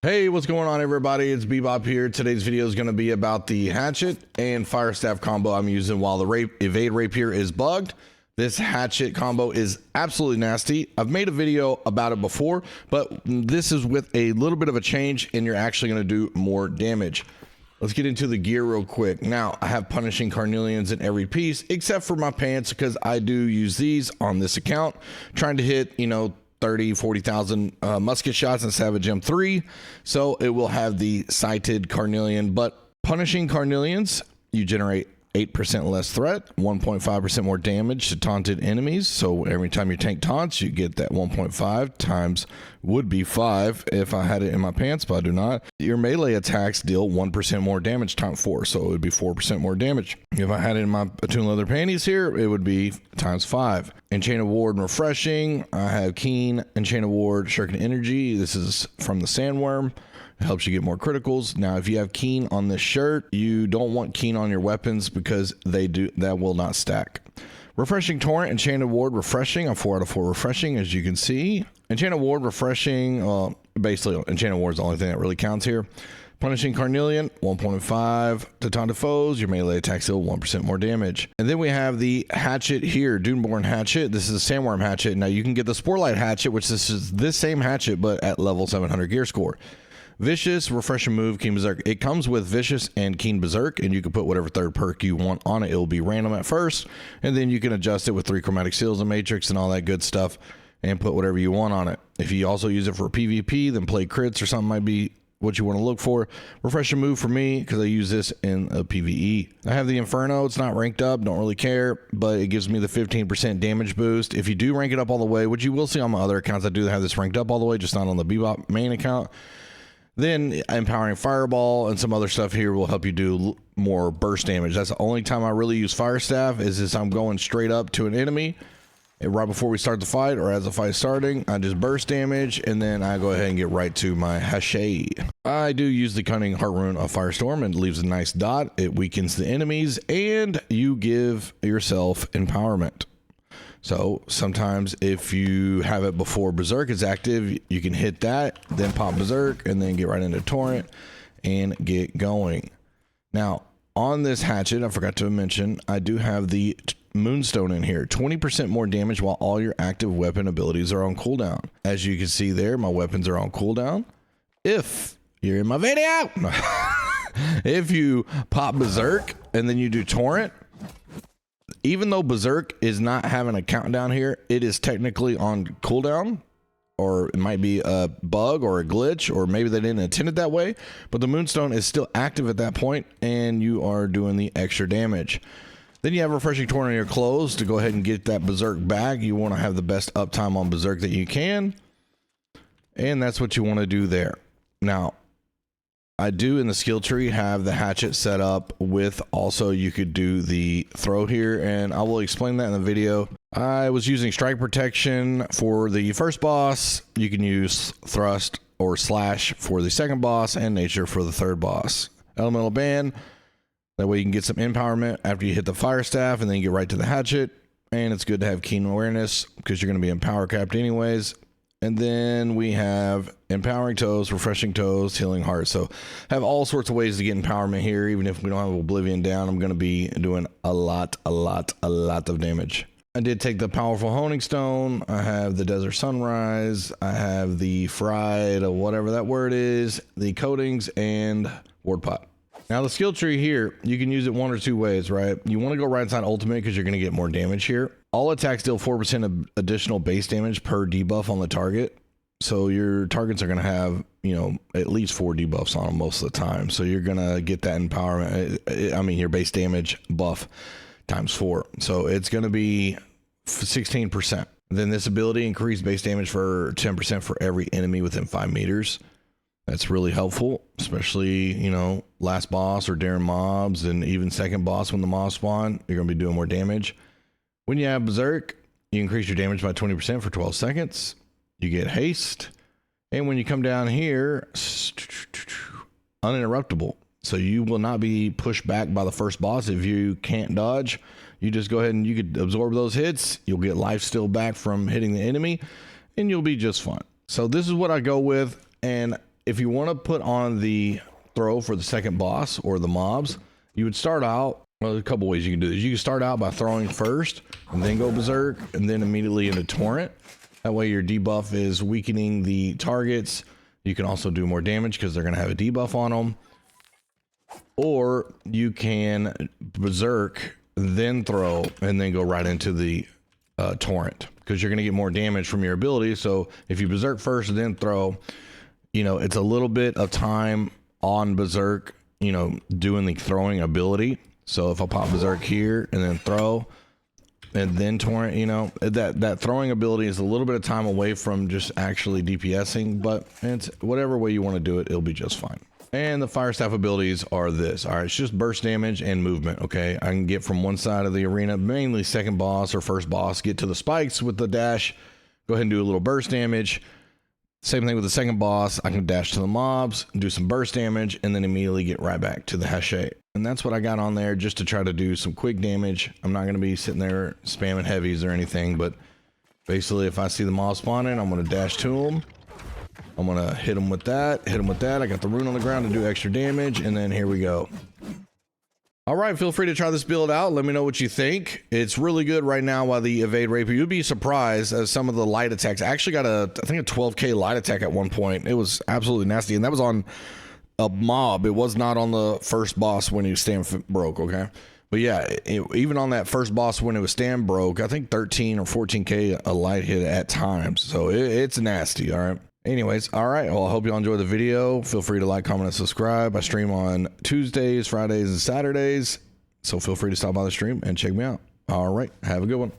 Hey, what's going on, everybody? It's Bebop here. Today's video is going to be about the Hatchet and Firestaff combo I'm using while the Evade Rapier is bugged. This Hatchet combo is absolutely nasty. I've made a video about it before, but this is with a little bit of a change, and you're actually going to do more damage. Let's get into the gear real quick. Now, I have Punishing Carnelians in every piece, except for my pants, because I do use these on this account, trying to hit, 40,000 musket shots in Savage M3, so it will have the sighted Carnelian. But Punishing Carnelians, you generate 8% less threat, 1.5% more damage to taunted enemies. So every time your tank taunts, you get that 1.5 times would be 5 if I had it in my pants, but I do not. Your melee attacks deal 1% more damage times 4, so it would be 4% more damage. If I had it in my Attuned Leather panties here, it would be times 5. Enchanted Ward and Refreshing, I have Keen, Enchanted Ward, Shuriken Energy. This is from the Sandworm. It helps you get more criticals. Now, if you have Keen on this shirt, you don't want Keen on your weapons because that will not stack. Refreshing Torrent, Enchanted Ward, Refreshing. I'm 4 out of 4 Refreshing, as you can see. Enchanted Ward, Refreshing. Basically, Enchanted Ward is the only thing that really counts here. Punishing Carnelian, 1.5 to taunted foes. Your melee attacks deal 1% more damage. And then we have the Hatchet here, Duneborn Hatchet. This is a Sandworm Hatchet. Now, you can get the Sporelight Hatchet, which this is this same Hatchet, but at level 700 gear score. Vicious, Refreshing Move, Keen Berserk. It comes with Vicious and Keen Berserk, and you can put whatever third perk you want on it. It will be random at first, and then you can adjust it with 3 chromatic seals and matrix and all that good stuff, and put whatever you want on it. If you also use it for PvP, then play crits or something might be what you want to look for. Refreshing Move for me, because I use this in a PvE. I have the Inferno. It's not ranked up, don't really care, but it gives me the 15% damage boost. If you do rank it up all the way, which you will see on my other accounts, I do have this ranked up all the way, just not on the Bebop main account. Then Empowering Fireball and some other stuff here will help you do more burst damage. That's the only time I really use Firestaff, is if I'm going straight up to an enemy and right before we start the fight, or as the fight is starting, I just burst damage, and then I go ahead and get right to my Hatchet. I do use the Cunning Heartrune of Firestorm, and it leaves a nice dot. It weakens the enemies, and you give yourself empowerment. So sometimes if you have it before Berserk is active, you can hit that, then pop Berserk, and then get right into Torrent and get going. Now, on this Hatchet, I forgot to mention, I do have the Moonstone in here. 20% more damage while all your active weapon abilities are on cooldown. As you can see there, my weapons are on cooldown. If you're in my video, if you pop Berserk and then you do Torrent, even though Berserk is not having a countdown here, it is technically on cooldown, or it might be a bug or a glitch, or maybe they didn't intend it that way, but the Moonstone is still active at that point, and you are doing the extra damage. Then you have Refreshing Torrent on your clothes to go ahead and get that Berserk back. You want to have the best uptime on Berserk that you can, and that's what you want to do there. Now, I do in the skill tree have the Hatchet set up with, also you could do the throw here, and I will explain that in the video. I was using strike protection for the first boss. You can use thrust or slash for the second boss, and nature for the third boss. Elemental band, that way you can get some empowerment after you hit the Firestaff, and then you get right to the Hatchet. And it's good to have keen awareness because you're going to be empower capped anyways. And then we have Empowering Toes, Refreshing Toes, Healing Heart. So have all sorts of ways to get empowerment here. Even if we don't have Oblivion down, I'm going to be doing a lot of damage. I did take the Powerful Honing Stone. I have the Desert Sunrise. I have the Fried, or whatever that word is, the Coatings, and Ward Pot. Now the skill tree here, you can use it one or two ways, right? You want to go right side ultimate because you're going to get more damage here. All attacks deal 4% of additional base damage per debuff on the target. So your targets are going to have, at least 4 debuffs on them most of the time. So you're going to get that empowerment. I mean, your base damage buff times 4. So it's going to be 16%. Then this ability increased base damage for 10% for every enemy within 5 meters. That's really helpful, especially, last boss or during mobs, and even second boss when the mobs spawn, you're going to be doing more damage. When you have Berserk, you increase your damage by 20% for 12 seconds. You get haste. And when you come down here, uninterruptible. So you will not be pushed back by the first boss if you can't dodge. You just go ahead and you could absorb those hits. You'll get life still back from hitting the enemy, and you'll be just fine. So this is what I go with. And if you want to put on the throw for the second boss or the mobs, you would start out, well, there's a couple ways you can do this. You can start out by throwing first and then go berserk and then immediately into torrent. That way your debuff is weakening the targets. You can also do more damage because they're going to have a debuff on them. Or you can berserk, then throw, and then go right into the torrent, because you're going to get more damage from your ability. So if you berserk first and then throw, you know, it's a little bit of time on berserk, you know, doing the throwing ability. So if I pop berserk here and then throw and then torrent, you know, that throwing ability is a little bit of time away from just actually DPSing, but it's whatever way you want to do it, it'll be just fine. And the Firestaff abilities are this. All right, it's just burst damage and movement. Okay, I can get from one side of the arena, mainly second boss or first boss, get to the spikes with the dash, go ahead and do a little burst damage. Same thing with the second boss. I can dash to the mobs, do some burst damage, and then immediately get right back to the Hatchet. And that's what I got on there, just to try to do some quick damage. I'm not going to be sitting there spamming heavies or anything, but basically if I see the mob spawning, I'm going to dash to them. I'm going to hit them with that, hit them with that. I got the rune on the ground to do extra damage, and then here we go. All right, feel free to try this build out. Let me know what you think. It's really good right now while the evade rapier. You'd be surprised as some of the light attacks. I actually got I think a 12k light attack at one point. It was absolutely nasty, and that was on a mob. It was not on the first boss when he was stand broke, okay? But yeah, even on that first boss when it was stand broke, I think 13 or 14k a light hit at times. So it's nasty, all right? Anyways, all right, well, I hope you all enjoyed the video. Feel free to like, comment, and subscribe. I stream on Tuesdays, Fridays, and Saturdays, so feel free to stop by the stream and check me out. All right, have a good one.